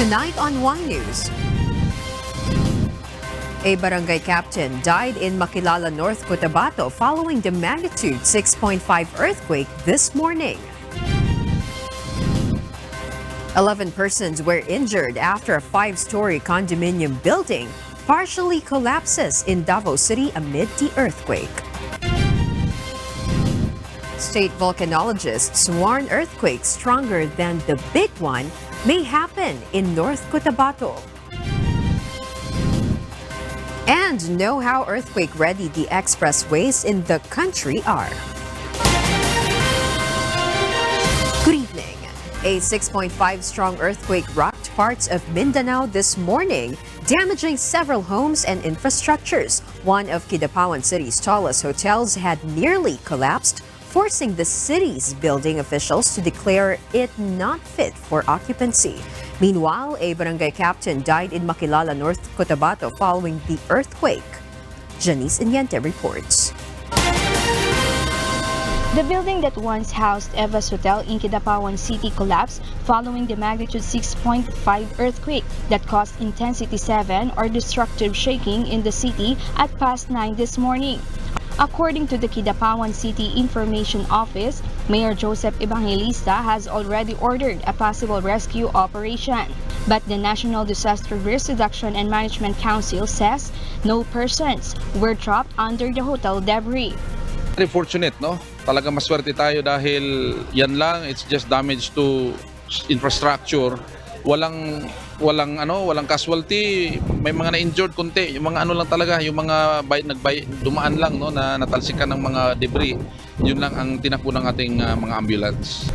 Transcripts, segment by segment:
Tonight on One News. A barangay captain died in Makelele, North Cotabato following the magnitude 6.5 earthquake this morning. 11 persons were injured after a five-story condominium building partially collapses in Davao City amid the earthquake. State volcanologists warn earthquakes stronger than the big one may happen in North Cotabato. And know how earthquake-ready the expressways in the country are. Good evening. A 6.5 strong earthquake rocked parts of Mindanao this morning, damaging several homes and infrastructures. One of Kidapawan City's tallest hotels had nearly collapsed, forcing the city's building officials to declare it not fit for occupancy. Meanwhile, a barangay captain died in Makelele, North Cotabato following the earthquake. Janice Inyente reports. The building that once housed Eva's Hotel in Kidapawan City collapsed following the magnitude 6.5 earthquake that caused intensity 7 or destructive shaking in the city at past 9 this morning. According to the Kidapawan City Information Office, Mayor Joseph Evangelista has already ordered a possible rescue operation. But the National Disaster Risk Reduction and Management Council says no persons were trapped under the hotel debris. Very fortunate, no? Talaga maswerte tayo dahil yan lang, it's just damage to infrastructure. Walang casualty, may mga na-injured konti, yung mga lang talaga, yung mga dumaan lang, no, na natalsikan ng mga debris. Yun lang ang tinakbo ng ating mga ambulance.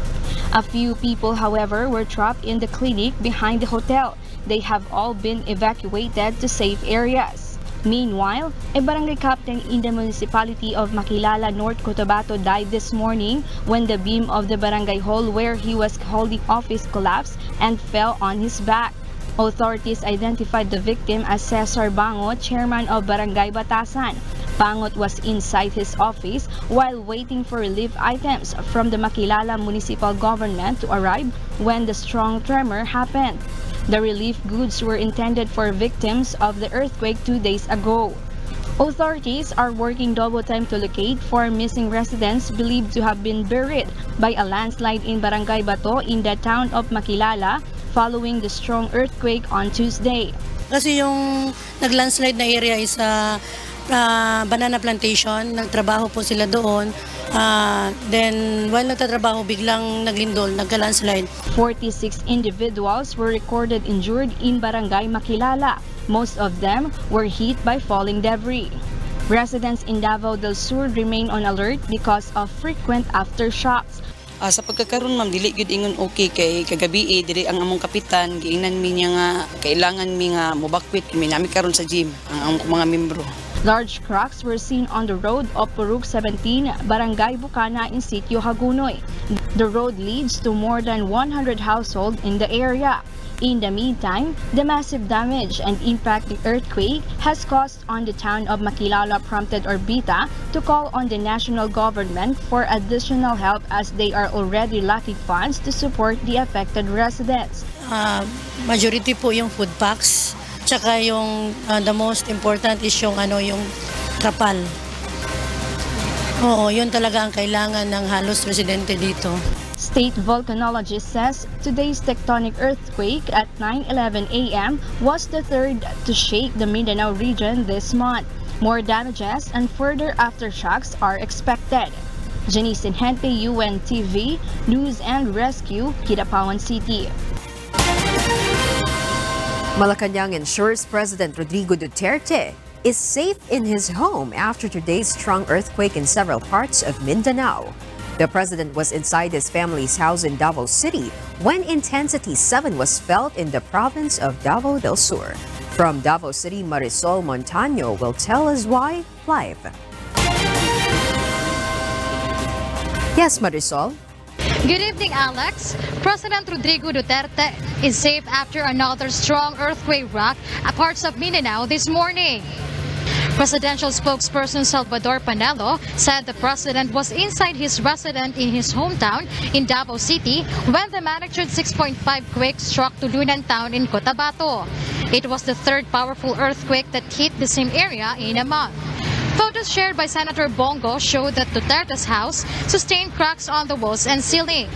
A few people, however, were trapped in the clinic behind the hotel. They have all been evacuated to safe areas. Meanwhile, a barangay captain in the municipality of Makelele, North Cotabato died this morning when the beam of the barangay hall where he was holding office collapsed and fell on his back. Authorities identified the victim as Cesar Bangot, chairman of Barangay Batasan. Bangot was inside his office while waiting for relief items from the Makelele municipal government to arrive when the strong tremor happened. The relief goods were intended for victims of the earthquake 2 days ago. Authorities are working double time to locate 4 missing residents believed to have been buried by a landslide in Barangay Bato in the town of Makelele following the strong earthquake on Tuesday. Kasi yung nag-landslide na area is banana plantation, nagtrabaho po sila doon. Then while nagtatrabaho, biglang naglindol, nagka-landslide. 46 individuals were recorded injured in Barangay Makelele. Most of them were hit by falling debris. Residents in Davao del Sur remain on alert because of frequent aftershocks. Sa pagkakaroon ma'am, dili gud ingon okay kay kagabi dili ang among kapitan giingnan mi niya nga kailangan mi nga mobakwit kami nami karon sa gym ang mga membro. Large cracks were seen on the road of Purug 17, Barangay Bukana in Sitio Hagunoy. The road leads to more than 100 households in the area. In the meantime, the massive damage and impact the earthquake has caused on the town of Makelele prompted Orbita to call on the national government for additional help as they are already lacking funds to support the affected residents. Majority po yung food packs, tsaka yung the most important is yung yung trapal. Oo, yun talaga ang kailangan ng halos residente dito. State volcanologist says today's tectonic earthquake at 9:11 a.m. was the third to shake the Mindanao region this month. More damages and further aftershocks are expected. Janice Inyente, UNTV, News and Rescue, Kidapawan City. Malacanang ensures President Rodrigo Duterte is safe in his home after today's strong earthquake in several parts of Mindanao. The president was inside his family's house in Davao City when intensity 7 was felt in the province of Davao del Sur. From Davao City, Marisol Montaño will tell us why live. Yes, Marisol? Good evening, Alex. President Rodrigo Duterte is safe after another strong earthquake rocked parts of Mindanao this morning. Presidential spokesperson Salvador Panelo said the president was inside his residence in his hometown in Davao City when the magnitude 6.5 quake struck Tulunan town in Cotabato. It was the third powerful earthquake that hit the same area in a month. Photos shared by Senator Bongo show that Duterte's house sustained cracks on the walls and ceiling.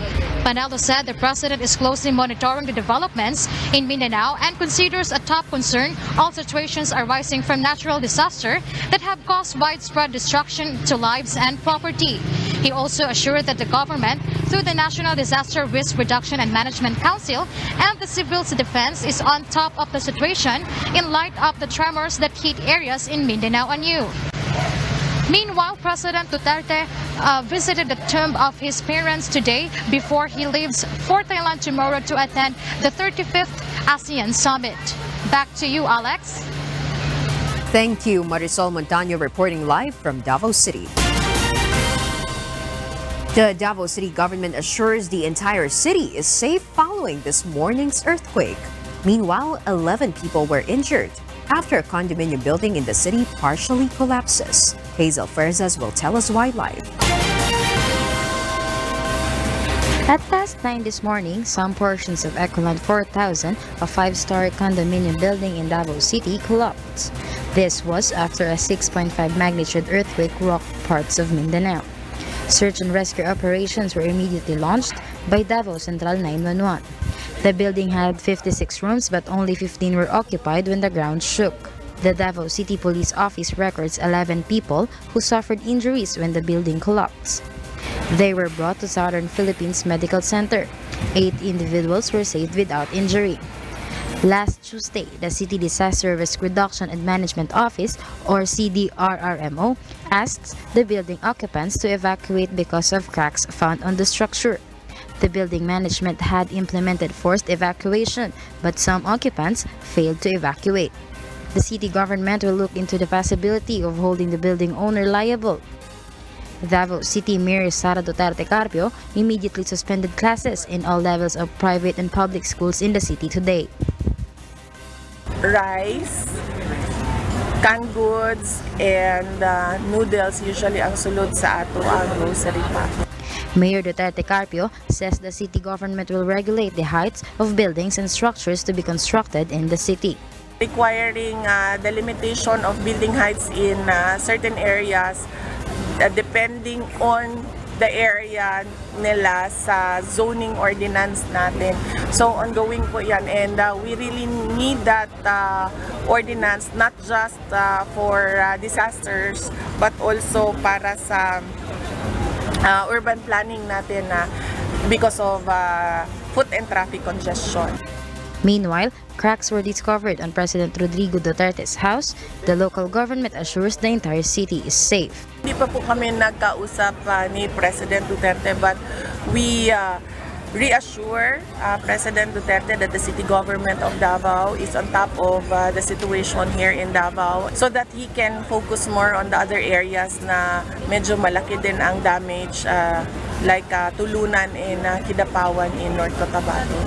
Panelo said the president is closely monitoring the developments in Mindanao and considers a top concern all situations arising from natural disaster that have caused widespread destruction to lives and property. He also assured that the government, through the National Disaster Risk Reduction and Management Council and the Civil Defense, is on top of the situation in light of the tremors that hit areas in Mindanao anew. Meanwhile, President Duterte visited the tomb of his parents today before he leaves for Thailand tomorrow to attend the 35th ASEAN Summit. Back to you, Alex. Thank you, Marisol Montaño, reporting live from Davao City. The Davao City government assures the entire city is safe following this morning's earthquake. Meanwhile, 11 people were injured after a condominium building in the city partially collapses. Hazel Ferzas will tell us why live. At past 9 this morning, some portions of Ecoland 4000, a 5-story condominium building in Davao City, collapsed. This was after a 6.5 magnitude earthquake rocked parts of Mindanao. Search and rescue operations were immediately launched by Davao Central 911. The building had 56 rooms but only 15 were occupied when the ground shook. The Davao City Police Office records 11 people who suffered injuries when the building collapsed. They were brought to Southern Philippines Medical Center. 8 individuals were saved without injury. Last Tuesday, the City Disaster Risk Reduction and Management Office, or CDRRMO, asked the building occupants to evacuate because of cracks found on the structure. The building management had implemented forced evacuation, but some occupants failed to evacuate. The city government will look into the possibility of holding the building owner liable. Davao City Mayor Sara Duterte Carpio immediately suspended classes in all levels of private and public schools in the city today. Rice, canned goods, and noodles usually ang sulod sa ato ang grocery pa. Mayor Duterte Carpio says the city government will regulate the heights of buildings and structures to be constructed in the city. Requiring the limitation of building heights in certain areas depending on the area nila sa zoning ordinance natin. So ongoing po yan, and we really need that ordinance not just for disasters but also para sa urban planning natin because of foot and traffic congestion. Meanwhile, cracks were discovered on President Rodrigo Duterte's house. The local government assures the entire city is safe. Hindi pa po kami nagkausap ni President Duterte, but we reassure President Duterte that the city government of Davao is on top of the situation here in Davao so that he can focus more on the other areas na medyo malaki din ang damage like Tulunan and Kidapawan in North Cotabato.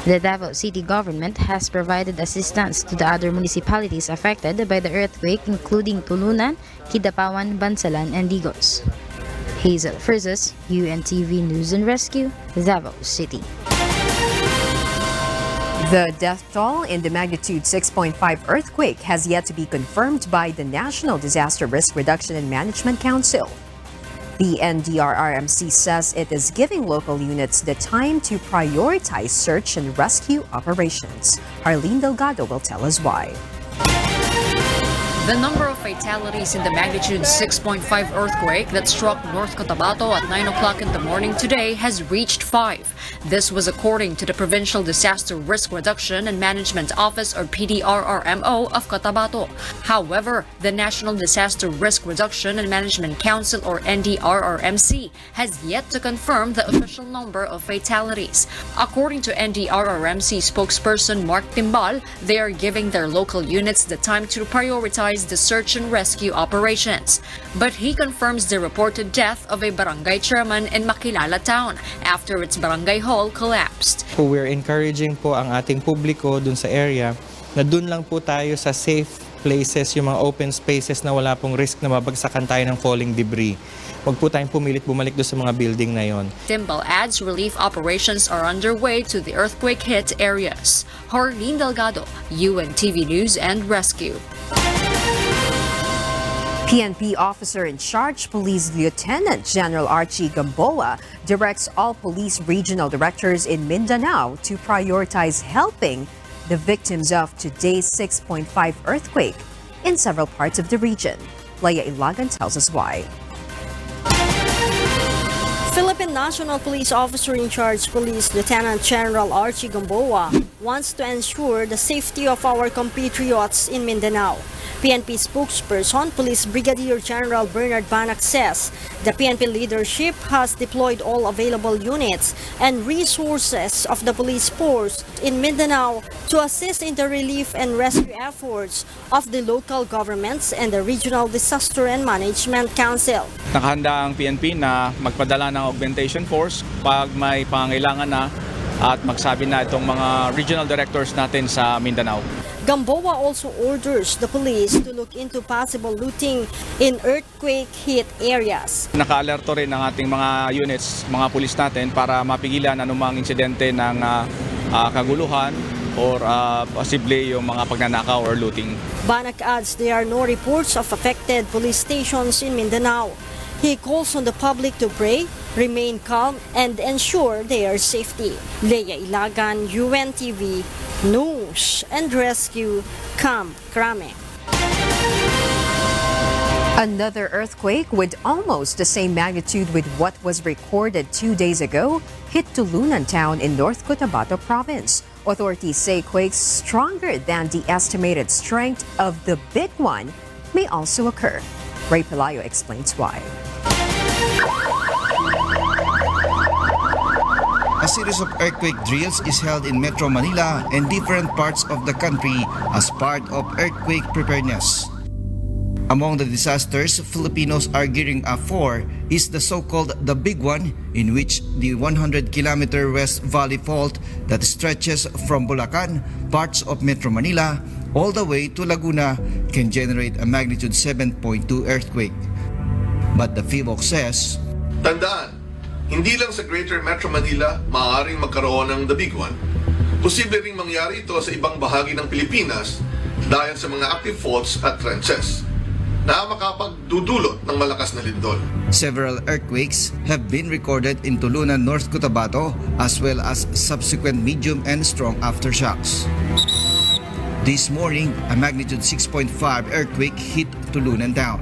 The Davao City government has provided assistance to the other municipalities affected by the earthquake, including Tulunan, Kidapawan, Bansalan, and Digos. Hazel Ferzas, UNTV News and Rescue, Davao City. The death toll in the magnitude 6.5 earthquake has yet to be confirmed by the National Disaster Risk Reduction and Management Council. The NDRRMC says it is giving local units the time to prioritize search and rescue operations. Arlene Delgado will tell us why. The number of fatalities in the magnitude 6.5 earthquake that struck North Cotabato at 9 o'clock in the morning today has reached 5. This was according to the Provincial Disaster Risk Reduction and Management Office, or PDRRMO, of Cotabato. However, the National Disaster Risk Reduction and Management Council, or NDRRMC, has yet to confirm the official number of fatalities. According to NDRRMC spokesperson Mark Timbal, they are giving their local units the time to prioritize the search and rescue operations. But he confirms the reported death of a barangay chairman in Makelele town after its barangay hall collapsed. We're encouraging po ang ating publiko dun sa area na dun lang po tayo sa safe places, yung mga open spaces na wala pong risk na mabagsakan tayo ng falling debris. Huwag po tayong pumilit bumalik doon sa mga building na yon. Timbal adds relief operations are underway to the earthquake-hit areas. Harleen Delgado, UNTV News and Rescue. PNP officer in charge, Police Lieutenant General Archie Gamboa, directs all police regional directors in Mindanao to prioritize helping the victims of today's 6.5 earthquake in several parts of the region. Leia Ilagan tells us why. Philippine National Police Officer in Charge Police Lieutenant General Archie Gamboa wants to ensure the safety of our compatriots in Mindanao. PNP spokesperson Police Brigadier General Bernard Banac says the PNP leadership has deployed all available units and resources of the police force in Mindanao to assist in the relief and rescue efforts of the local governments and the Regional Disaster and Management Council. Nakahanda ang PNP na magpadala ng augmentation force pag may pangailangan na at magsabi na itong mga regional directors natin sa Mindanao. Gamboa also orders the police to look into possible looting in earthquake-hit areas. Naka-alerto rin ang ating mga units, mga pulis natin para mapigilan anumang insidente ng kaguluhan or posible yung mga pagnanakaw or looting. Banac adds there are no reports of affected police stations in Mindanao. He calls on the public to pray, remain calm, and ensure their safety. Leia Ilagan, UNTV, News and Rescue, Camp Crame. Another earthquake with almost the same magnitude with what was recorded 2 days ago hit Tulunan Town in North Cotabato province. Authorities say quakes stronger than the estimated strength of the big one may also occur. Ray Pelayo explains why. A series of earthquake drills is held in Metro Manila and different parts of the country as part of earthquake preparedness. Among the disasters Filipinos are gearing up for is the so-called The Big One, in which the 100-kilometer West Valley Fault that stretches from Bulacan, parts of Metro Manila, all the way to Laguna can generate a magnitude 7.2 earthquake. But the FIVOC says, tandaan, hindi lang sa Greater Metro Manila maaaring magkaroon ng The Big One. Posible ring mangyari ito sa ibang bahagi ng Pilipinas dahil sa mga active faults at trenches na makapagdudulot ng malakas na lindol. Several earthquakes have been recorded in Tulunan, North Cotabato, as well as subsequent medium and strong aftershocks. This morning, a magnitude 6.5 earthquake hit Tulunan Town.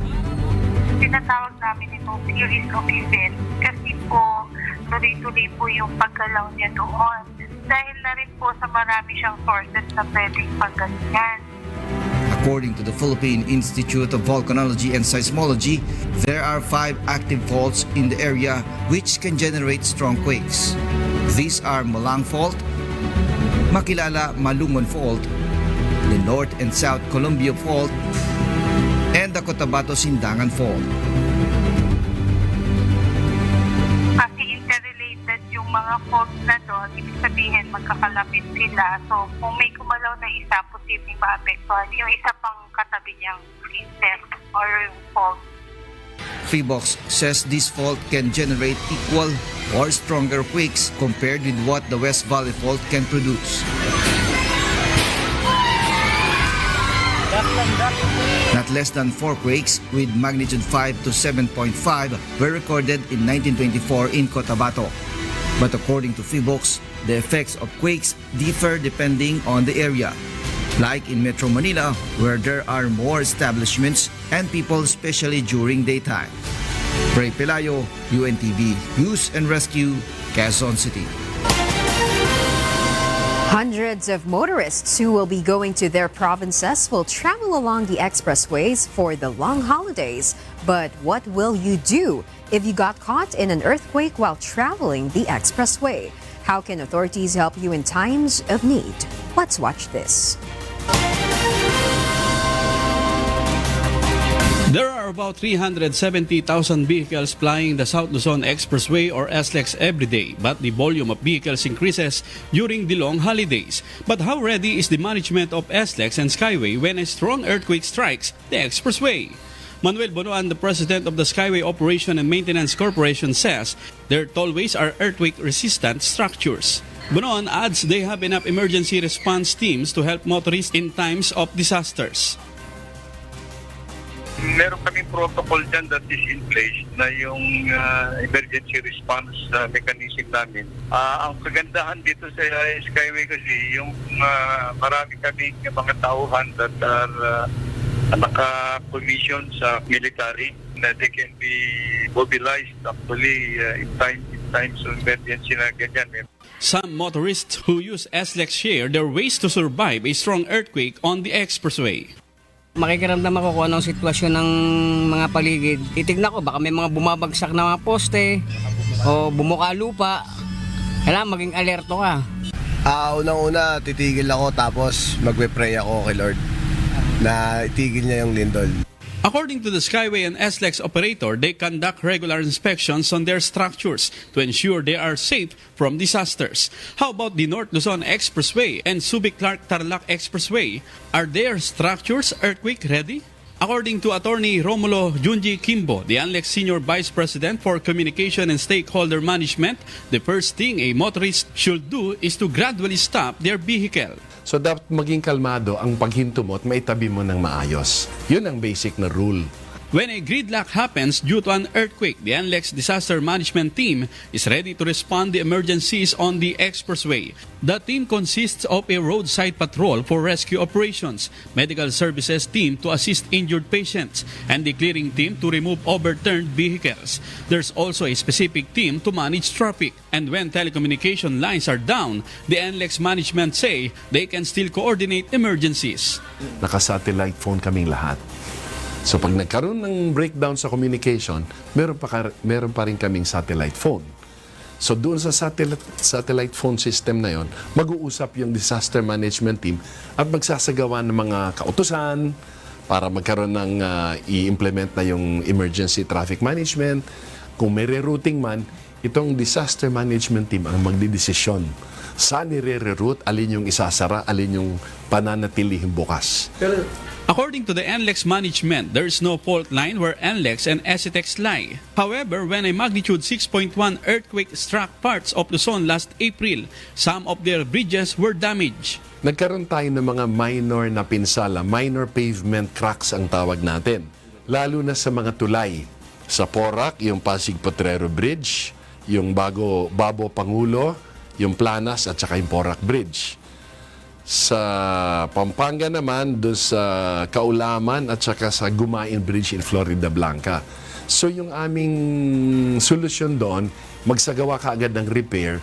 Tinatawag namin itong series of events kasi po tuloy-tuloy po yung paggalaw niya doon. Dahil na rin po sa marami siyang sources na pwedeng paggalingan. According to the Philippine Institute of Volcanology and Seismology, there are 5 active faults in the area which can generate strong quakes. These are Malang Fault, Makilala-Malungon Fault, the North and South Columbia Fault, and the Cotabato-Sindangan Fault. Kasi interrelated yung mga faults na doon, ibig sabihin magkakalapit sila. So kung may kumalaw na isa, posibleng maapektuhan yung isa pang katabi niyang system or fault. FIVOC says this fault can generate equal or stronger quakes compared with what the West Valley Fault can produce. Not less than 4 quakes with magnitude 5 to 7.5 were recorded in 1924 in Cotabato. But according to FIVOC, the effects of quakes differ depending on the area. Like in Metro Manila, where there are more establishments and people, especially during daytime. Ray Pelayo, UNTV News and Rescue, Quezon City. Hundreds of motorists who will be going to their provinces will travel along the expressways for the long holidays. But what will you do if you got caught in an earthquake while traveling the expressway? How can authorities help you in times of need? Let's watch this. There are about 370,000 vehicles flying the South Luzon Expressway or SLEX every day, but the volume of vehicles increases during the long holidays. But how ready is the management of SLEX and Skyway when a strong earthquake strikes the expressway? Manuel Bonoan, the president of the Skyway Operation and Maintenance Corporation, says their tollways are earthquake-resistant structures. Bonoan adds they have enough emergency response teams to help motorists in times of disasters. Meron kaming protocol dyan that is in place na yung emergency response mechanism namin. Ang kagandahan dito sa Skyway kasi yung marami kaming mga tauhan that are naka-commission sa military na they can be mobilized actually in times of emergency na ganyan. Some motorists who use SLEX share their ways to survive a strong earthquake on the expressway. Makikiramdam ako kung anong sitwasyon ng mga paligid. Titignan ko baka may mga bumabagsak na mga poste o bumuka lupa. Kailangan maging alerto ka. Unang-una titigil ako tapos magpe-pray ako kay Lord na itigil niya yung lindol. According to the Skyway and SLEX operator, they conduct regular inspections on their structures to ensure they are safe from disasters. How about the North Luzon Expressway and Subic-Clark-Tarlac Expressway? Are their structures earthquake ready? According to Attorney Romulo Junji Kimbo, the ANLEX Senior Vice President for Communication and Stakeholder Management, the first thing a motorist should do is to gradually stop their vehicle. So dapat maging kalmado ang paghinto mo at maitabi mo ng maayos. Yun ang basic na rule. When a gridlock happens due to an earthquake, the ANLEX Disaster Management Team is ready to respond to emergencies on the expressway. The team consists of a roadside patrol for rescue operations, medical services team to assist injured patients, and the clearing team to remove overturned vehicles. There's also a specific team to manage traffic. And when telecommunication lines are down, the ANLEX management say they can still coordinate emergencies. Naka-satellite phone kaming lahat. So pag nagkaroon ng breakdown sa communication, meron pa rin kaming satellite phone. So doon sa satellite phone system na yon, mag-uusap yung disaster management team at magsasagawa ng mga kautusan para magkaroon ng i-implement na yung emergency traffic management. Kung may rerouting man, itong disaster management team ang magdidesisyon. Saan i-reroute, alin yung isasara, alin yung pananatilihing bukas. According to the ANLEX management, there is no fault line where ANLEX and SETEX lie. However, when a magnitude 6.1 earthquake struck parts of Luzon last April, some of their bridges were damaged. Nagkaroon tayo ng mga minor na pinsala, minor pavement cracks ang tawag natin. Lalo na sa mga tulay. Sa Porac, yung Pasig Potrero Bridge, yung Babo Pangulo, yung Planas at saka yung Porac Bridge. Sa Pampanga naman, doon sa Kaulaman at saka sa Gumain Bridge in Florida Blanca. So yung aming solusyon doon, magsagawa kaagad ng repair.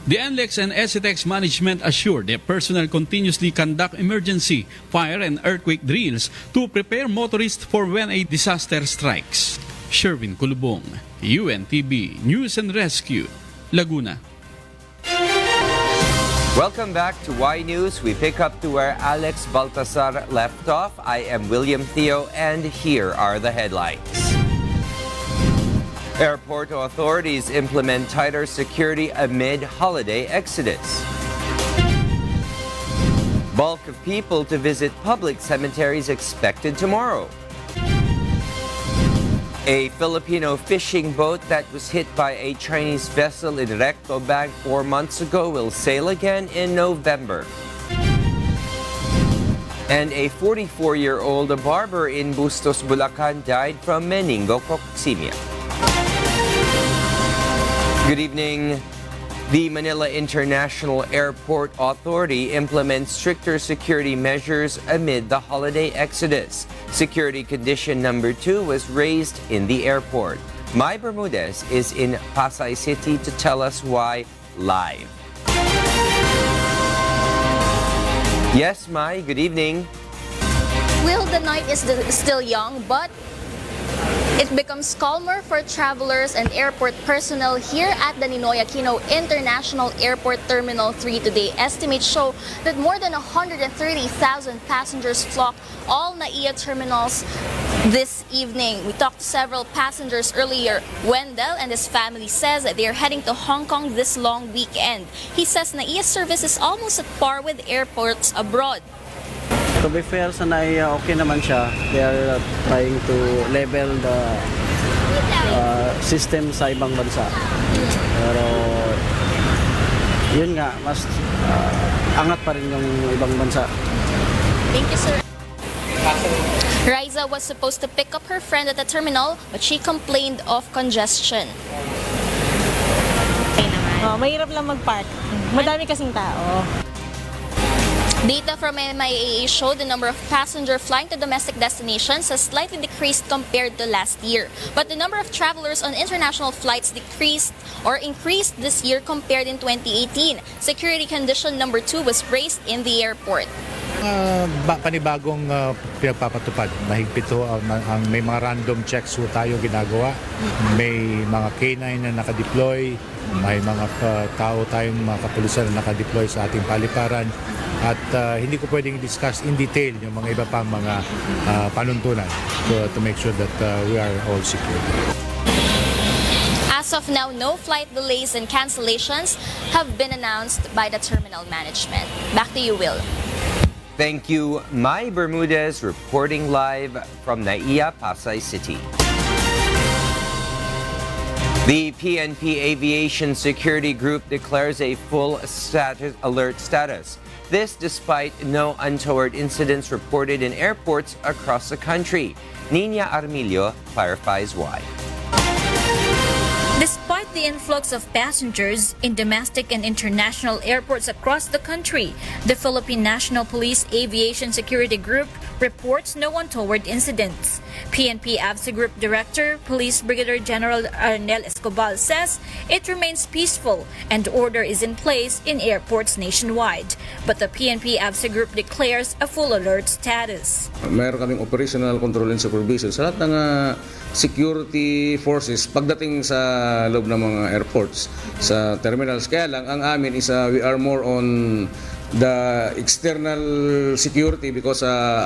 The ANLEX and SETEX management assured their personnel continuously conduct emergency, fire and earthquake drills to prepare motorists for when a disaster strikes. Sherwin Kulubong, UNTV News and Rescue, Laguna. Welcome back to Y News. We pick up to where Alex Baltasar left off. I am William Theo, and here are the headlines. Airport authorities implement tighter security amid holiday exodus. Bulk of people to visit public cemeteries expected tomorrow. A Filipino fishing boat that was hit by a Chinese vessel in Recto Bank 4 months ago will sail again in November. And a 44-year-old barber in Bustos, Bulacan died from meningococcemia. Good evening. The Manila International Airport Authority implements stricter security measures amid the holiday exodus. Security condition number 2 was raised in the airport. Mai Bermudez is in Pasay City to tell us why live. Yes, Mai, good evening. Well, the night is still young, but it becomes calmer for travelers and airport personnel here at the Ninoy Aquino International Airport Terminal 3 today. Estimates show that more than 130,000 passengers flock all NAIA terminals This evening, we talked to several passengers earlier. Wendell and his family says that they are heading to Hong Kong this long weekend. He says NAIA's service is almost at par with airports abroad. To be fair, sa NAIA, okay naman siya. They are trying to level the system sa ibang bansa. Pero yun nga, mas angat pa rin yung ibang bansa. Thank you, sir. Riza was supposed to pick up her friend at the terminal, but she complained of congestion. Mahirap lang mag-park. Madami kasing tao. Data from MIAA showed the number of passengers flying to domestic destinations has slightly decreased compared to last year. But the number of travelers on international flights decreased or increased this year compared in 2018. Security condition number 2 was raised in the airport. Panibagong pinagpapatupad. Mahigpit ho, may mga random checks ho tayo ginagawa. May mga K9 na nakadeploy. May mga tao tayong mga kapulisan na nakadeploy sa ating paliparan. At hindi ko pwedeng discuss in detail yung mga iba pang mga panuntunan to make sure that we are all secure. As of now, no flight delays and cancellations have been announced by the terminal management. Back to you, Will. Thank you, Mai Bermudez, reporting live from NAIA, Pasay City. The PNP Aviation Security Group declares a full alert status. This despite no untoward incidents reported in airports across the country. Nina Armilio clarifies why. Despite the influx of passengers in domestic and international airports across the country, the Philippine National Police Aviation Security Group reports no untoward incidents. PNP AVSA Group Director, Police Brigadier General Arnel Escobar says it remains peaceful and order is in place in airports nationwide. But the PNP AVSA Group declares a full alert status. Mayroon kaming operational control and supervision sa lahat ng security forces pagdating sa loob ng mga airports, sa terminals. Kaya lang, ang amin is we are more on the external security because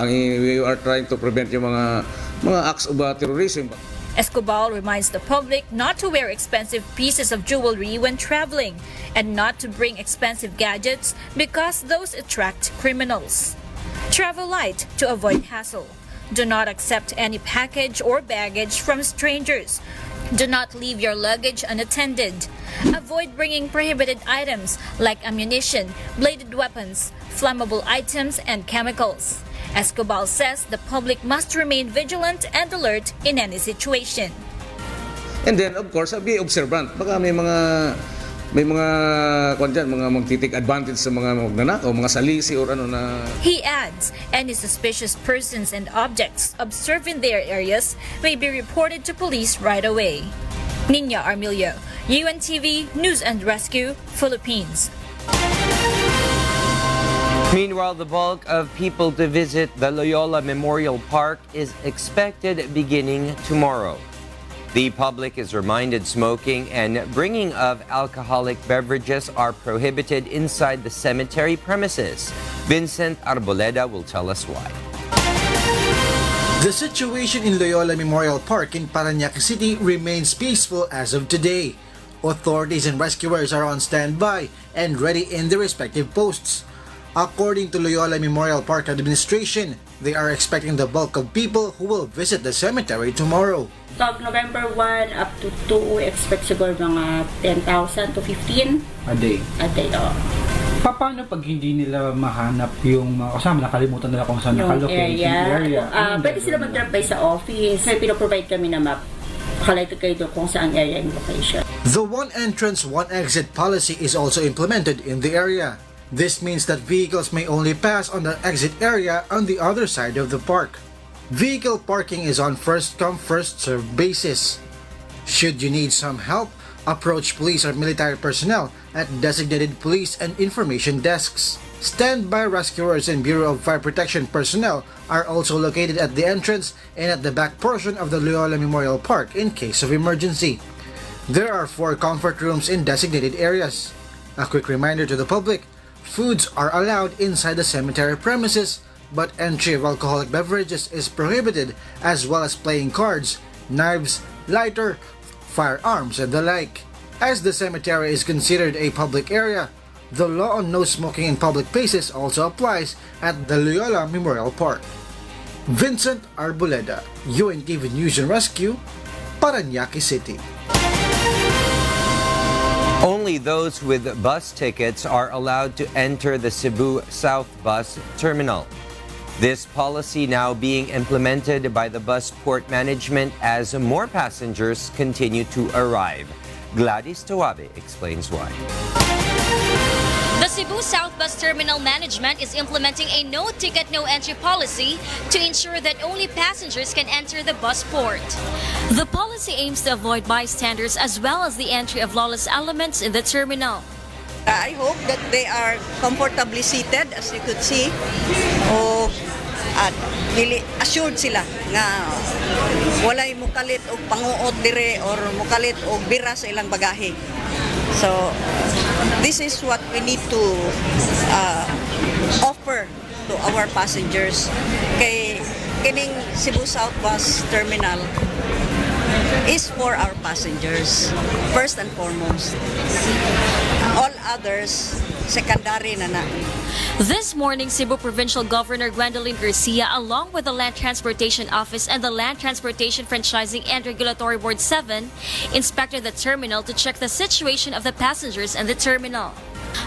we are trying to prevent yung mga acts of terrorism. Escobar reminds the public not to wear expensive pieces of jewelry when traveling and not to bring expensive gadgets because those attract criminals. Travel light to avoid hassle. Do not accept any package or baggage from strangers. Do not leave your luggage unattended. Avoid bringing prohibited items like ammunition, bladed weapons, flammable items, and chemicals. Escobar says the public must remain vigilant and alert in any situation. And then, of course, be observant. Baka may mga mga magtitik advantage sa mga magnanakaw, mga salisi or ano na. He adds, any suspicious persons and objects observed in their areas may be reported to police right away. Nina Armilio, UNTV News and Rescue, Philippines. Meanwhile, the bulk of people to visit the Loyola Memorial Park is expected beginning tomorrow. The public is reminded smoking and bringing of alcoholic beverages are prohibited inside the cemetery premises. Vincent Arboleda will tell us why. The situation in Loyola Memorial Park in Paranaque City remains peaceful as of today. Authorities and rescuers are on standby and ready in their respective posts. According to Loyola Memorial Park Administration, they are expecting the bulk of people who will visit the cemetery tomorrow. From November 1 up to 2, we expect siguro mga 10,000 to 15 a day. A day, oo. Paano pag hindi nila mahanap yung mga kasama, nakalimutan nila kung saan nakalocate yung area? Pwede sila mag-drop by sa office. May pinoprovide kami na map. Highlighted kayo kung saan area yung location. The one entrance, one exit policy is also implemented in the area. This means that vehicles may only pass on the exit area on the other side of the park. Vehicle parking is on first-come, first-served basis. Should you need some help, approach police or military personnel at designated police and information desks. Standby rescuers and Bureau of Fire Protection personnel are also located at the entrance and at the back portion of the Loyola Memorial Park in case of emergency. There are 4 comfort rooms in designated areas. A quick reminder to the public, foods are allowed inside the cemetery premises, but entry of alcoholic beverages is prohibited, as well as playing cards, knives, lighter, firearms, and the like. As the cemetery is considered a public area, the law on no smoking in public places also applies at the Loyola Memorial Park. Vincent Arboleda, UNTV News and Rescue, Paranaque City. Only those with bus tickets are allowed to enter the Cebu South Bus Terminal. This policy now being implemented by the bus port management as more passengers continue to arrive. Gladys Tawabe explains why. The Cebu South Bus Terminal Management is implementing a no-ticket, no-entry policy to ensure that only passengers can enter the bus port. The policy aims to avoid bystanders as well as the entry of lawless elements in the terminal. I hope that they are comfortably seated, as you could see. At really assured sila nga walay mukalit og panguot dire or mukalit og bira sa ilang bagahe. So this is what we need to offer to our passengers. Kay kining Cebu South Bus Terminal is for our passengers first and foremost. All others secondary na. This morning, Cebu Provincial Governor Gwendolyn Garcia, along with the Land Transportation Office and the Land Transportation Franchising and Regulatory Board 7, inspected the terminal to check the situation of the passengers in the terminal.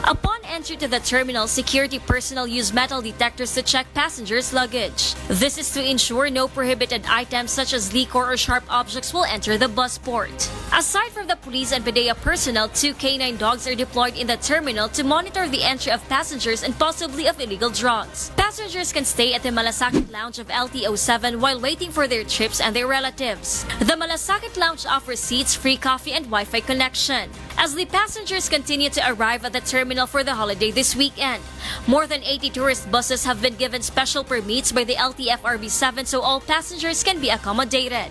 Upon entry to the terminal, security personnel use metal detectors to check passengers' luggage. This is to ensure no prohibited items such as liquor or sharp objects will enter the bus port. Aside from the police and PDEA personnel, 2 canine dogs are deployed in the terminal to monitor the entry of passengers and possibly of illegal drugs. Passengers can stay at the Malasakit Lounge of LTO7 while waiting for their trips and their relatives. The Malasakit Lounge offers seats, free coffee, and Wi-Fi connection. As the passengers continue to arrive at the terminal for the holiday this weekend, more than 80 tourist buses have been given special permits by the LTFRB7 so all passengers can be accommodated.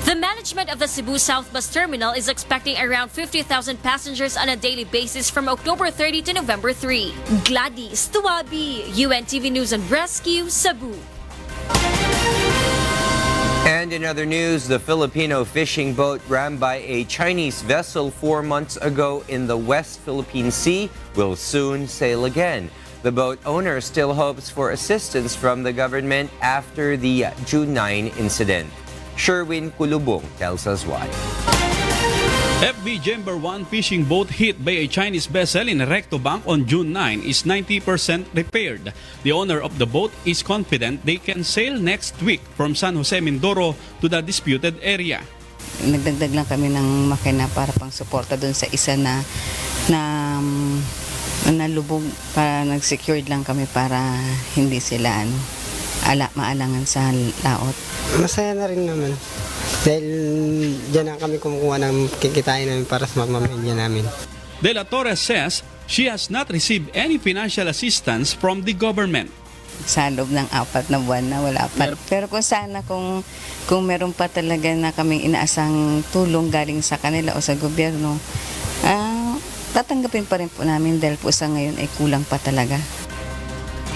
The management of the Cebu South Bus Terminal is expecting around 50,000 passengers on a daily basis from October 30 to November 3. Gladys Tawabe, UNTV News and Rescue, Cebu. And in other news, the Filipino fishing boat rammed by a Chinese vessel 4 months ago in the West Philippine Sea will soon sail again. The boat owner still hopes for assistance from the government after the June 9 incident. Sherwin Kulubong tells us why. FB Jember 1 fishing boat hit by a Chinese vessel in Recto Bank on June 9 is 90% repaired. The owner of the boat is confident they can sail next week from San Jose, Mindoro to the disputed area. Nagdagdag lang kami ng makina para pang suporta doon sa isa na nalubog, para nag-secured lang kami para hindi sila maalangan sa laot. Masaya na rin naman. Dahil dyan na kami kumukuha ng kikitain namin para sa mamamilya namin. De La Torres says she has not received any financial assistance from the government. Sa loob ng 4 na buwan na wala pa. Pero kung sana kung meron pa talaga na kaming inaasang tulong galing sa kanila o sa gobyerno, tatanggapin pa rin po namin dahil po sa ngayon ay kulang pa talaga.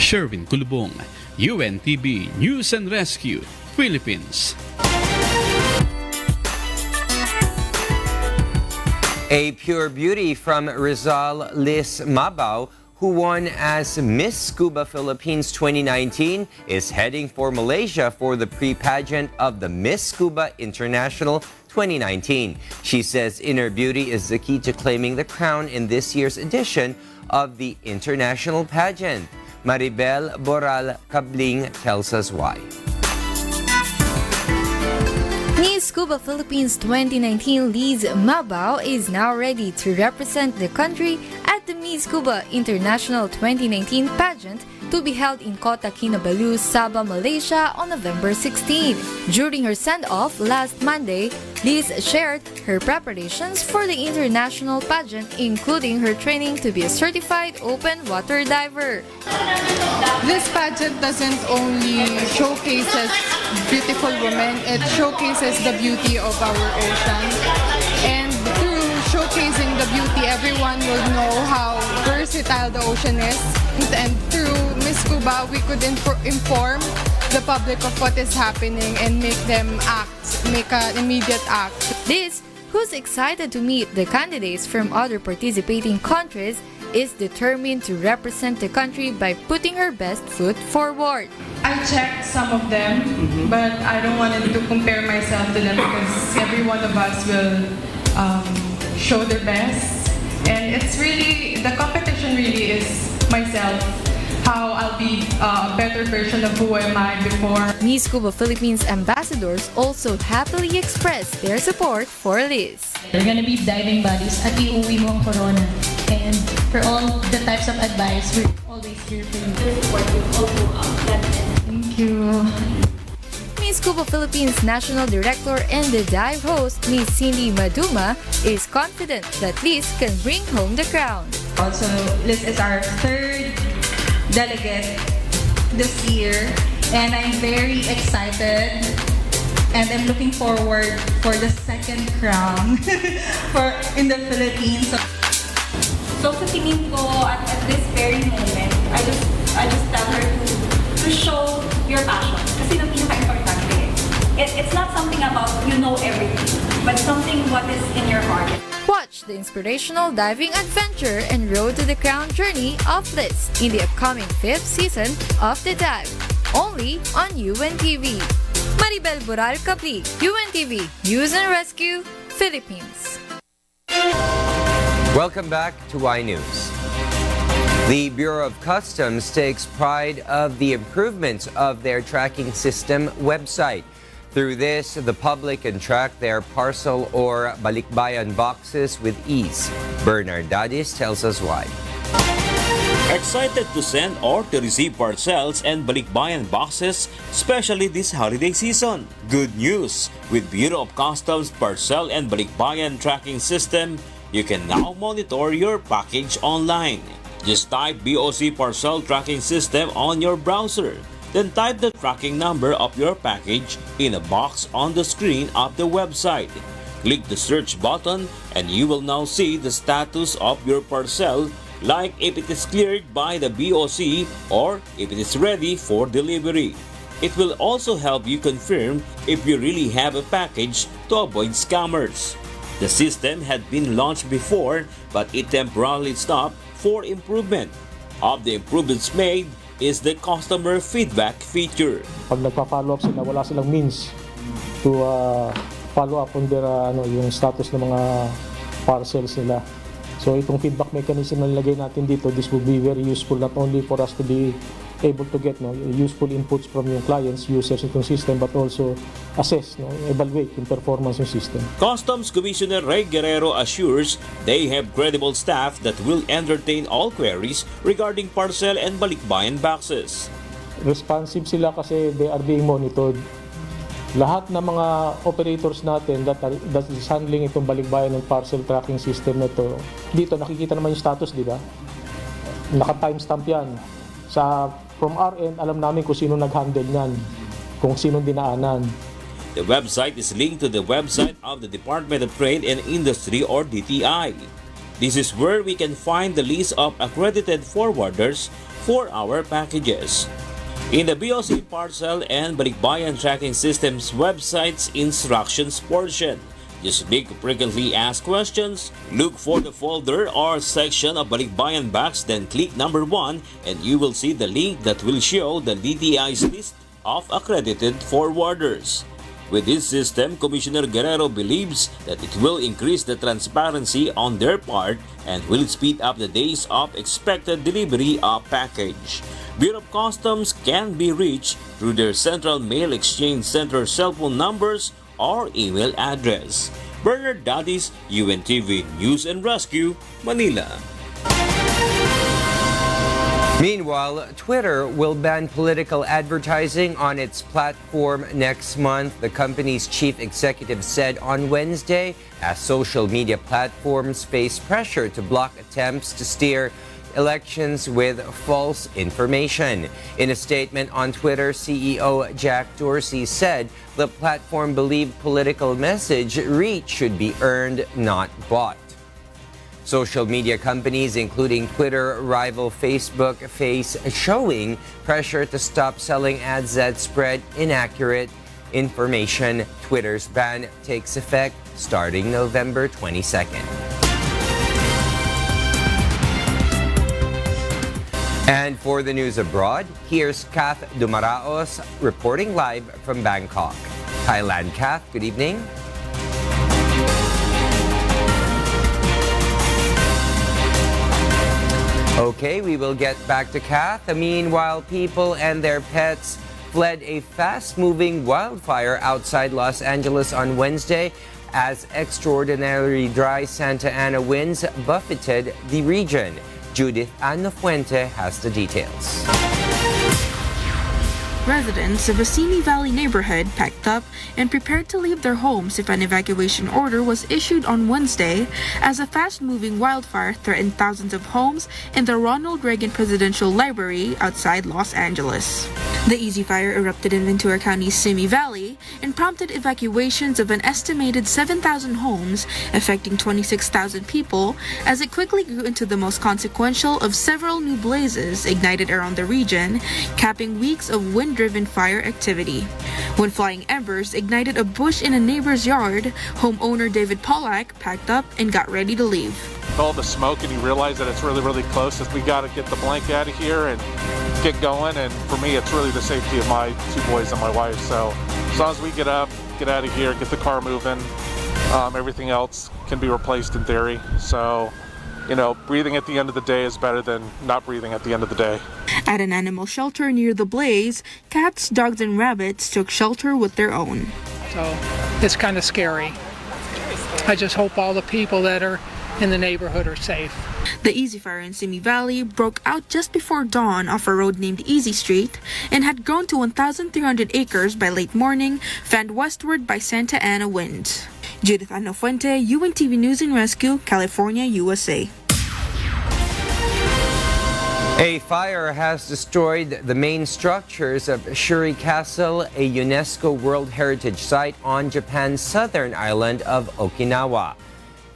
Sherwin Kulubong, UNTV News and Rescue, Philippines. A pure beauty from Rizal, Liz Mabao, who won as Miss Scuba Philippines 2019, is heading for Malaysia for the pre-pageant of the Miss Scuba International 2019. She says inner beauty is the key to claiming the crown in this year's edition of the international pageant. Maribel Boral Cabling tells us why. Miss Scuba Philippines 2019 Liz Mabao is now ready to represent the country at the Miss Scuba International 2019 pageant to be held in Kota Kinabalu, Sabah, Malaysia on November 16. During her send-off last Monday, Liz shared her preparations for the international pageant, including her training to be a certified open water diver. This pageant doesn't only showcases beautiful women, it showcases the beauty of our ocean. And through showcasing the beauty, everyone will know how versatile the ocean is, And through Miss Cuba, we could inform the public of what is happening and make them make an immediate act. This, who's excited to meet the candidates from other participating countries, is determined to represent the country by putting her best foot forward. I checked some of them, but I don't want to compare myself to them because every one of us will show their best. And it's really, the competition really is myself, how I'll be a better version of who am I before. Miss Cuba Philippines ambassadors also happily expressed their support for Liz. They're gonna be diving buddies at iuwi mo ang corona. And for all the types of advice, we're always here for you. Thank you. Miss Cuba Philippines National Director and the dive host, Miss Cindy Maduma, is confident that Liz can bring home the crown. Also, Liz is our third delegate this year, and I'm very excited, and I'm looking forward for the second crown in the Philippines. So sa tingin ko, at this very moment, I just tell her to show your passion. Kasi yung pinaka-importante. It's not something about you know everything, but something what is in your heart. Watch the inspirational diving adventure and road to the crown journey of Liz in the upcoming 5th season of The Dive, only on UNTV. Maribel Boral Capri, UNTV News and Rescue, Philippines. Welcome back to iNews. The Bureau of Customs takes pride of the improvements of their tracking system website. Through this, the public can track their parcel or balikbayan boxes with ease. Bernard Dadis tells us why. Excited to send or to receive parcels and balikbayan boxes, especially this holiday season. Good news! With Bureau of Customs parcel and balikbayan tracking system, you can now monitor your package online. Just type BOC Parcel Tracking System on your browser. Then type the tracking number of your package in a box on the screen of the website. Click the search button and you will now see the status of your parcel, like if it is cleared by the BOC or if it is ready for delivery. It will also help you confirm if you really have a package to avoid scammers. The system had been launched before, but it temporarily stopped for improvement. Of the improvements made is the customer feedback feature. Pag nagpa-follow up sila, wala silang means to follow up on their yung status ng mga parcels nila. So itong feedback mechanism na nilagay natin dito, this will be very useful not only for us to be able to get useful inputs from yung clients, users itong system, but also assess, evaluate yung performance ng system. Customs Commissioner Ray Guerrero assures they have credible staff that will entertain all queries regarding parcel and balikbayan boxes. Responsive sila kasi they are being monitored. Lahat ng mga operators natin that is handling itong balikbayan ng parcel tracking system na ito, dito nakikita naman yung status, di ba? Naka-timestamp yan. From our end, alam namin kung sino nag-handle niyan, kung sino dinaanan. The website is linked to the website of the Department of Trade and Industry or DTI. This is where we can find the list of accredited forwarders for our packages. In the BOC Parcel and Balikbayan Tracking System's website's instructions portion, just click frequently asked questions, look for the folder or section of Balikbayan box, then click number 1 and you will see the link that will show the DTI's list of accredited forwarders. With this system, Commissioner Guerrero believes that it will increase the transparency on their part and will speed up the days of expected delivery of package. Bureau of Customs can be reached through their Central Mail Exchange Center cell phone numbers or email address. Bernard Dadis, UNTV News and Rescue, Manila. Meanwhile, Twitter will ban political advertising on its platform next month, the company's chief executive said on Wednesday, as social media platforms face pressure to block attempts to steer elections with false information. In a statement on Twitter, CEO Jack Dorsey said the platform believed political message reach should be earned, not bought. Social media companies, including Twitter, rival Facebook, face showing pressure to stop selling ads that spread inaccurate information. Twitter's ban takes effect starting November 22nd. And for the news abroad, here's Kath Dumaraos reporting live from Bangkok, Thailand. Kath, good evening. Okay, we will get back to Kath. Meanwhile, people and their pets fled a fast-moving wildfire outside Los Angeles on Wednesday as extraordinarily dry Santa Ana winds buffeted the region. Judith Anna Fuente has the details. Residents of a Simi Valley neighborhood packed up and prepared to leave their homes if an evacuation order was issued on Wednesday as a fast-moving wildfire threatened thousands of homes in the Ronald Reagan Presidential Library outside Los Angeles. The Easy Fire erupted in Ventura County's Simi Valley and prompted evacuations of an estimated 7,000 homes, affecting 26,000 people, as it quickly grew into the most consequential of several new blazes ignited around the region, capping weeks of wind-driven fire activity. When flying embers ignited a bush in a neighbor's yard, homeowner David Pollack packed up and got ready to leave. With all the smoke and you realize that it's really, really close, we got to get the blanket out of here and get going. And for me, it's really the safety of my two boys and my wife. So as long as we get up, get out of here, get the car moving, everything else can be replaced in theory. So, you know, breathing at the end of the day is better than not breathing at the end of the day. At an animal shelter near the blaze, cats, dogs, and rabbits took shelter with their own. So it's kind of scary. I just hope all the people that are in the neighborhood are safe. The Easy Fire in Simi Valley broke out just before dawn off a road named Easy Street and had grown to 1,300 acres by late morning, fanned westward by Santa Ana winds. Judith Anna Fuente, UNTV News and Rescue, California, USA. A fire has destroyed the main structures of Shuri Castle, a UNESCO World Heritage Site on Japan's southern island of Okinawa.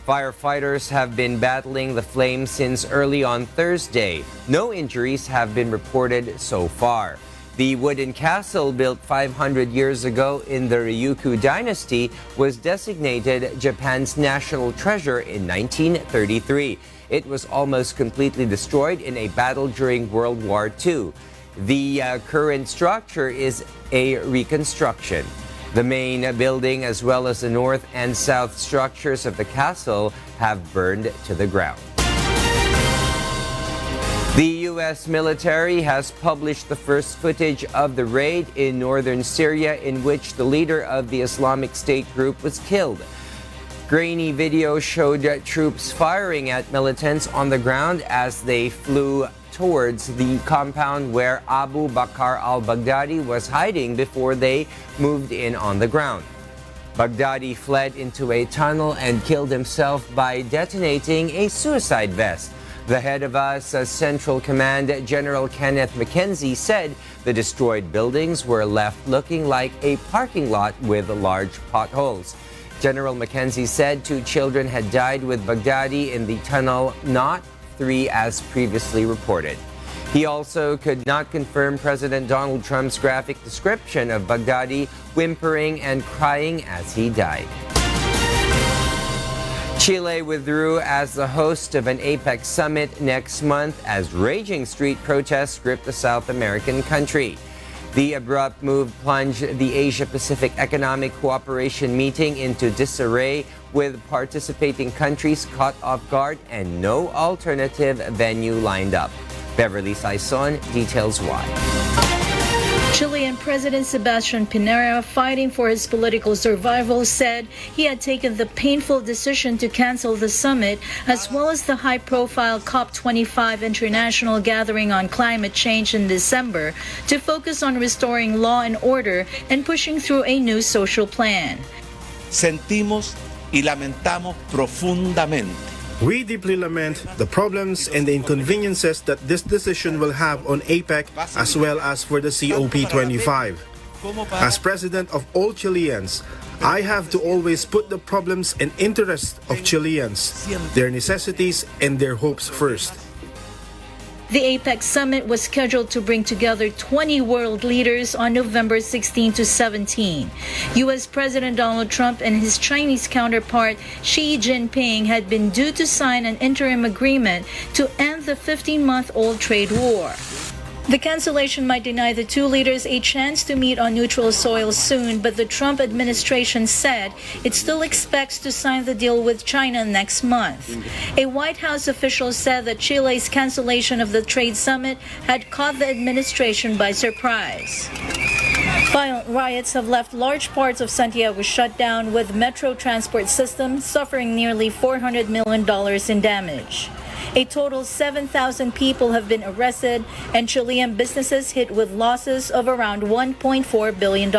Firefighters have been battling the flames since early on Thursday. No injuries have been reported so far. The wooden castle, built 500 years ago in the Ryukyu dynasty, was designated Japan's national treasure in 1933. It was almost completely destroyed in a battle during World War II. The current structure is a reconstruction. The main building, as well as the north and south structures of the castle, have burned to the ground. The U.S. military has published the first footage of the raid in northern Syria in which the leader of the Islamic State group was killed. Grainy video showed troops firing at militants on the ground as they flew towards the compound where Abu Bakr al-Baghdadi was hiding before they moved in on the ground. Baghdadi fled into a tunnel and killed himself by detonating a suicide vest. The head of US's Central Command, General Kenneth McKenzie, said the destroyed buildings were left looking like a parking lot with large potholes. General McKenzie said 2 children had died with Baghdadi in the tunnel, not 3 as previously reported. He also could not confirm President Donald Trump's graphic description of Baghdadi whimpering and crying as he died. Chile withdrew as the host of an APEC summit next month as raging street protests gripped the South American country. The abrupt move plunged the Asia-Pacific Economic Cooperation meeting into disarray, with participating countries caught off guard and no alternative venue lined up. Beverly Saison details why. Chilean President Sebastián Piñera, fighting for his political survival, said he had taken the painful decision to cancel the summit, as well as the high-profile COP25 international gathering on climate change in December, to focus on restoring law and order and pushing through a new social plan. Sentimos y lamentamos profundamente. We deeply lament the problems and the inconveniences that this decision will have on APEC as well as for the COP25. As president of all Chileans, I have to always put the problems and interests of Chileans, their necessities and their hopes first. The APEC summit was scheduled to bring together 20 world leaders on November 16 to 17. U.S. President Donald Trump and his Chinese counterpart Xi Jinping had been due to sign an interim agreement to end the 15-month-old trade war. The cancellation might deny the two leaders a chance to meet on neutral soil soon, but the Trump administration said it still expects to sign the deal with China next month. A White House official said that Chile's cancellation of the trade summit had caught the administration by surprise. Violent riots have left large parts of Santiago shut down, with metro transport system suffering nearly $400 million in damage. A total 7,000 people have been arrested, and Chilean businesses hit with losses of around $1.4 billion.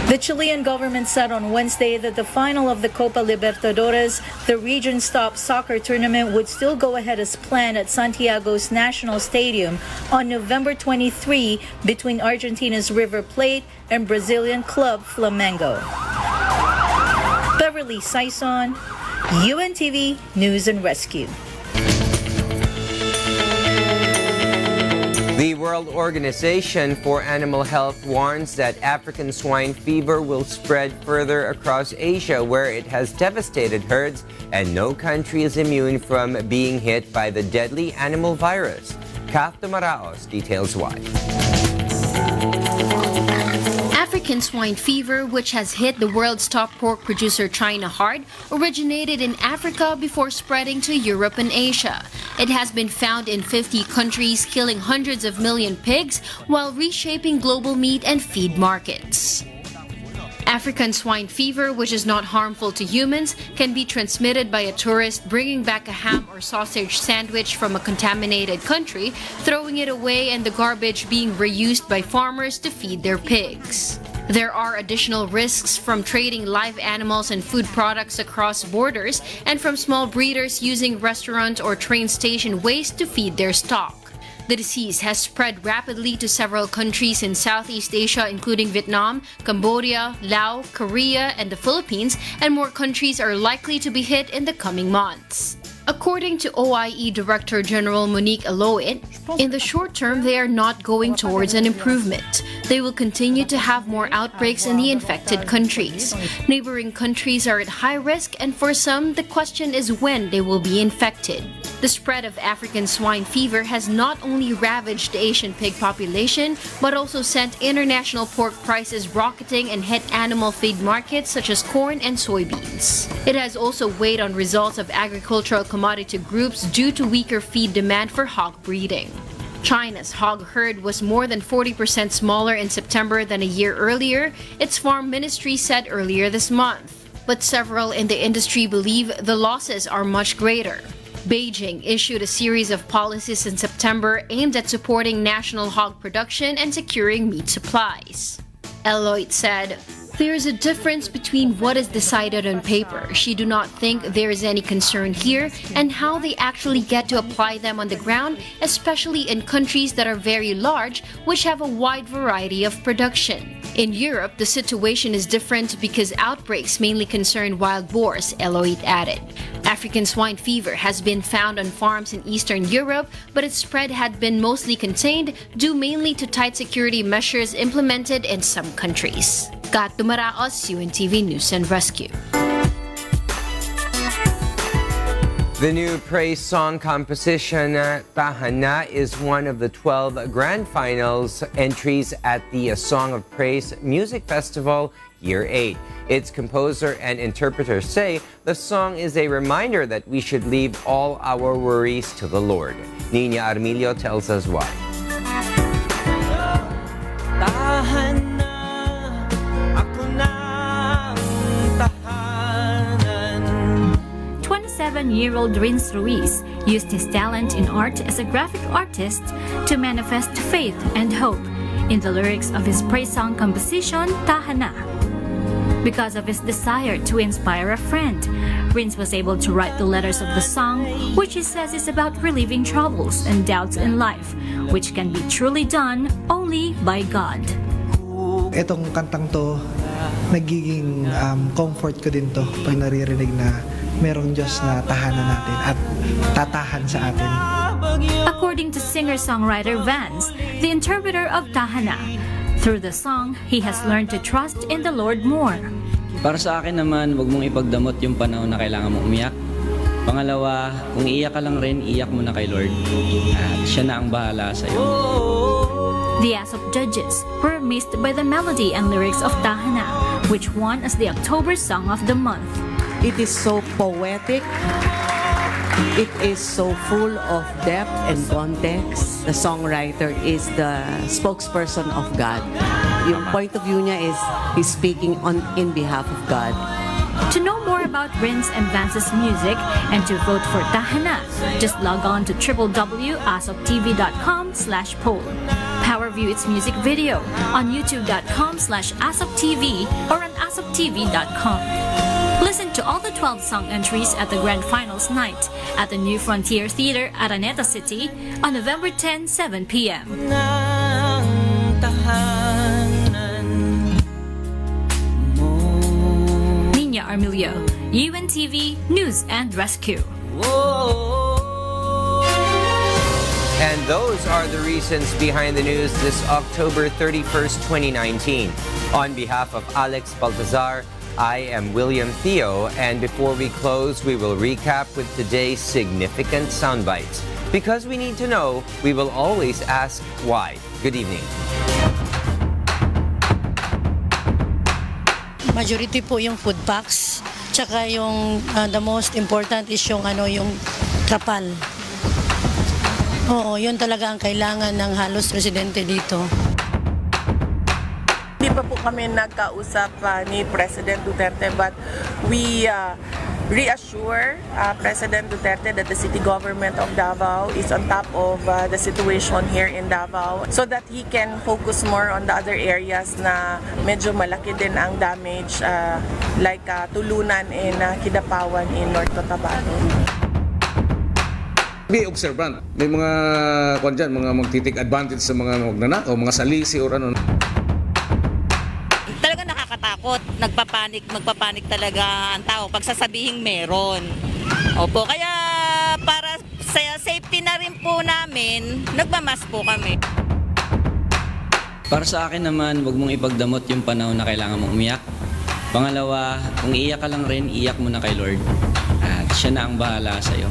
The Chilean government said on Wednesday that the final of the Copa Libertadores, the region's top soccer tournament, would still go ahead as planned at Santiago's National Stadium on November 23 between Argentina's River Plate and Brazilian club Flamengo. Beverly Saison, UNTV News and Rescue. The World Organization for Animal Health warns that African swine fever will spread further across Asia, where it has devastated herds, and no country is immune from being hit by the deadly animal virus. Kath Dumaraos details why. African swine fever, which has hit the world's top pork producer China hard, originated in Africa before spreading to Europe and Asia. It has been found in 50 countries, killing hundreds of million pigs while reshaping global meat and feed markets. African swine fever, which is not harmful to humans, can be transmitted by a tourist bringing back a ham or sausage sandwich from a contaminated country, throwing it away, and the garbage being reused by farmers to feed their pigs. There are additional risks from trading live animals and food products across borders, and from small breeders using restaurant or train station waste to feed their stock. The disease has spread rapidly to several countries in Southeast Asia, including Vietnam, Cambodia, Laos, Korea, and the Philippines, and more countries are likely to be hit in the coming months. According to OIE Director General Monique Aloit, in the short term, they are not going towards an improvement. They will continue to have more outbreaks in the infected countries. Neighboring countries are at high risk, and for some, the question is when they will be infected. The spread of African swine fever has not only ravaged the Asian pig population, but also sent international pork prices rocketing and hit animal feed markets such as corn and soybeans. It has also weighed on results of agricultural commodity groups due to weaker feed demand for hog breeding. China's hog herd was more than 40% smaller in September than a year earlier, its farm ministry said earlier this month. But several in the industry believe the losses are much greater. Beijing issued a series of policies in September aimed at supporting national hog production and securing meat supplies. Eloit said, "There is a difference between what is decided on paper. She do not think there is any concern here, and how they actually get to apply them on the ground, especially in countries that are very large, which have a wide variety of production. In Europe, the situation is different because outbreaks mainly concern wild boars," Eloit added. African swine fever has been found on farms in Eastern Europe, but its spread had been mostly contained due mainly to tight security measures implemented in some countries. Kat Dumaraos, UNTV News and Rescue. The new praise song composition, Tahana, is one of the 12 grand finals entries at the Song of Praise Music Festival Year 8. Its composer and interpreters say the song is a reminder that we should leave all our worries to the Lord. Nina Armilio tells us why. 27-year-old Rins Ruiz used his talent in art as a graphic artist to manifest faith and hope in the lyrics of his praise song composition, Tahana. Because of his desire to inspire a friend, Rins was able to write the letters of the song, which he says is about relieving troubles and doubts in life, which can be truly done only by God. Itong kantang to, nagiging comfort ko din to pag naririnig na merong Diyos na tahanan natin at tatahan sa atin. According to singer-songwriter Vance, the interpreter of Tahana, through the song, he has learned to trust in the Lord more. Para sa akin naman, huwag mong ipagdamot yung panahon na kailangan mong umiyak. Pangalawa, kung iiyak ka lang rin, iyak mo na kay Lord. At siya na ang bahala sa iyo. The ASOP judges were amazed by the melody and lyrics of Tahana, which won as the October Song of the Month. It is so poetic. It is so full of depth and context. The songwriter is the spokesperson of God. Yung point of view niya is he's speaking in behalf of God. To know more about Rince and Vance's music and to vote for Tahana, just log on to www.asoptv.com/poll. Powerview its music video on youtube.com/asoptv or on asoptv.com. Listen to all the 12 song entries at the Grand Finals night at the New Frontier Theater at Araneta City on November 10, 7 p.m. Nina Armilio, UNTV News and Rescue. And those are the reasons behind the news this October 31st, 2019. On behalf of Alex Baltazar, I am William Theo, and before we close, we will recap with today's significant soundbites. Because we need to know, we will always ask why. Good evening. Majority po yung food packs, tsaka yung the most important is yung yung trapal. Oo, yun talaga ang kailangan ng halos residente dito. Hindi pa po kami nagkausap ni President Duterte, but we reassure President Duterte that the city government of Davao is on top of the situation here in Davao so that he can focus more on the other areas na medyo malaki din ang damage like tulunan in Kidapawan in North Cotabato. Be observant. May mga mga magtitik advantage sa mga magnanakaw, mga salisi or ano. Talaga nakakatakot, magpapanik talaga ang tao pag sasabihing meron. Opo, kaya para sa safety na rin po namin, nagmamas po kami. Para sa akin naman, huwag mong ipagdamot yung panahon na kailangan mong umiyak. Pangalawa, kung iiyak ka lang rin, iyak mo na kay Lord. At siya na ang bahala sa iyo.